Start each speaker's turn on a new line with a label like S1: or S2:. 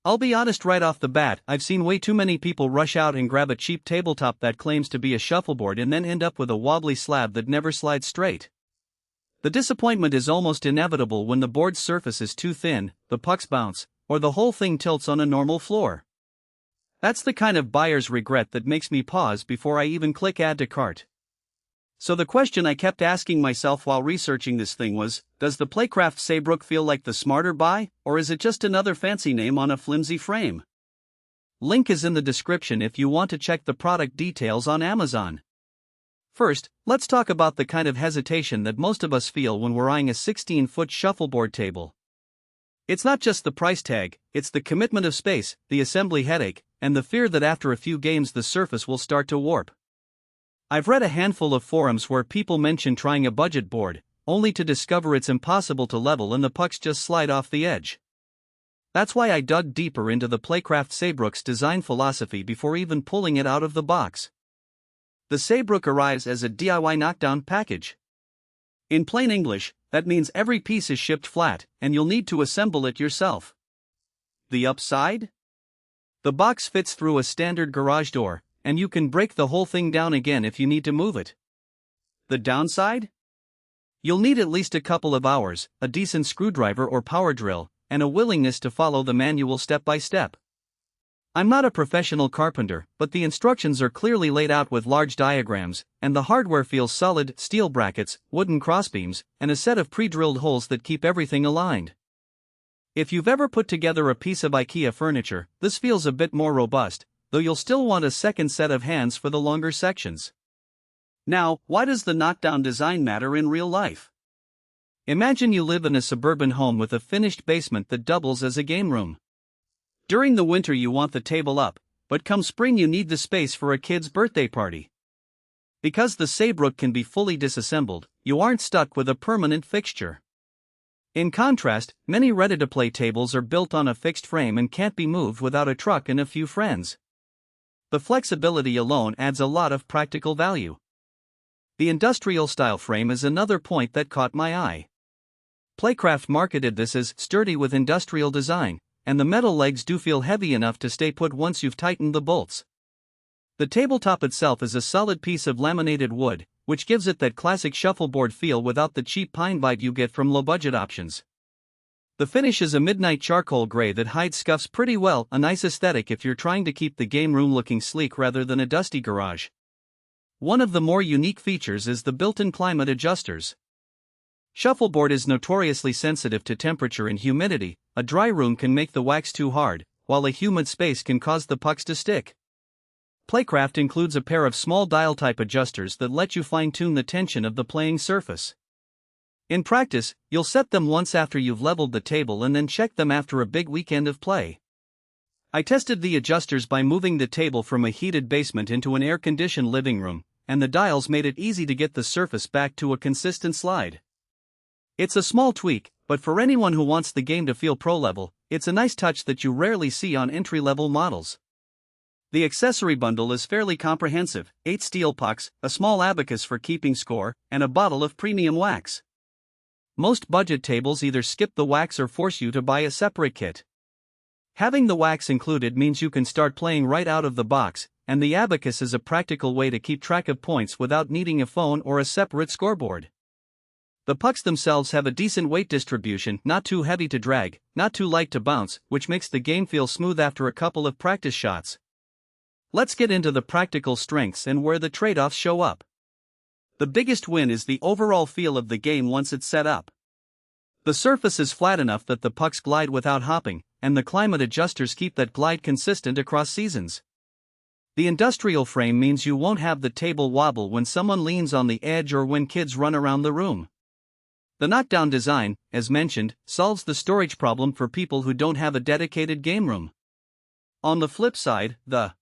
S1: I'll be honest right off the bat, I've seen way too many people rush out and grab a cheap tabletop that claims to be a shuffleboard and then end up with a wobbly slab that never slides straight. The disappointment is almost inevitable when the board's surface is too thin, the pucks bounce, or the whole thing tilts on a normal floor. That's the kind of buyer's regret that makes me pause before I even click add to cart. So the question I kept asking myself while researching this thing was, does the Playcraft Saybrook feel like the smarter buy, or is it just another fancy name on a flimsy frame? Link is in the description if you want to check the product details on Amazon. First, let's talk about the kind of hesitation that most of us feel when we're eyeing a 16-foot shuffleboard table. It's not just the price tag, it's the commitment of space, the assembly headache, and the fear that after a few games the surface will start to warp. I've read a handful of forums where people mention trying a budget board, only to discover it's impossible to level and the pucks just slide off the edge. That's why I dug deeper into the Playcraft Saybrook's design philosophy before even pulling it out of the box. The Saybrook arrives as a DIY knockdown package. In plain English, that means every piece is shipped flat, and you'll need to assemble it yourself. The upside? The box fits through a standard garage door, and you can break the whole thing down again if you need to move it. The downside? You'll need at least a couple of hours, a decent screwdriver or power drill, and a willingness to follow the manual step by step. I'm not a professional carpenter, but the instructions are clearly laid out with large diagrams, and the hardware feels solid: steel brackets, wooden crossbeams, and a set of pre-drilled holes that keep everything aligned. If you've ever put together a piece of IKEA furniture, this feels a bit more robust, though you'll still want a second set of hands for the longer sections. Now, why does the knockdown design matter in real life? Imagine you live in a suburban home with a finished basement that doubles as a game room. During the winter you want the table up, but come spring you need the space for a kid's birthday party. Because the Saybrook can be fully disassembled, you aren't stuck with a permanent fixture. In contrast, many ready-to-play tables are built on a fixed frame and can't be moved without a truck and a few friends. The flexibility alone adds a lot of practical value. The industrial-style frame is another point that caught my eye. Playcraft marketed this as sturdy with industrial design, and the metal legs do feel heavy enough to stay put once you've tightened the bolts. The tabletop itself is a solid piece of laminated wood, which gives it that classic shuffleboard feel without the cheap pine bite you get from low-budget options. The finish is a midnight charcoal gray that hides scuffs pretty well, a nice aesthetic if you're trying to keep the game room looking sleek rather than a dusty garage. One of the more unique features is the built-in climate adjusters. Shuffleboard is notoriously sensitive to temperature and humidity. A dry room can make the wax too hard, while a humid space can cause the pucks to stick. Playcraft includes a pair of small dial-type adjusters that let you fine-tune the tension of the playing surface. In practice, you'll set them once after you've leveled the table and then check them after a big weekend of play. I tested the adjusters by moving the table from a heated basement into an air-conditioned living room, and the dials made it easy to get the surface back to a consistent slide. It's a small tweak, but for anyone who wants the game to feel pro-level, it's a nice touch that you rarely see on entry-level models. The accessory bundle is fairly comprehensive: 8 steel pucks, a small abacus for keeping score, and a bottle of premium wax. Most budget tables either skip the wax or force you to buy a separate kit. Having the wax included means you can start playing right out of the box, and the abacus is a practical way to keep track of points without needing a phone or a separate scoreboard. The pucks themselves have a decent weight distribution, not too heavy to drag, not too light to bounce, which makes the game feel smooth after a couple of practice shots. Let's get into the practical strengths and where the trade-offs show up. The biggest win is the overall feel of the game once it's set up. The surface is flat enough that the pucks glide without hopping, and the climate adjusters keep that glide consistent across seasons. The industrial frame means you won't have the table wobble when someone leans on the edge or when kids run around the room. The knockdown design, as mentioned, solves the storage problem for people who don't have a dedicated game room. On the flip side, the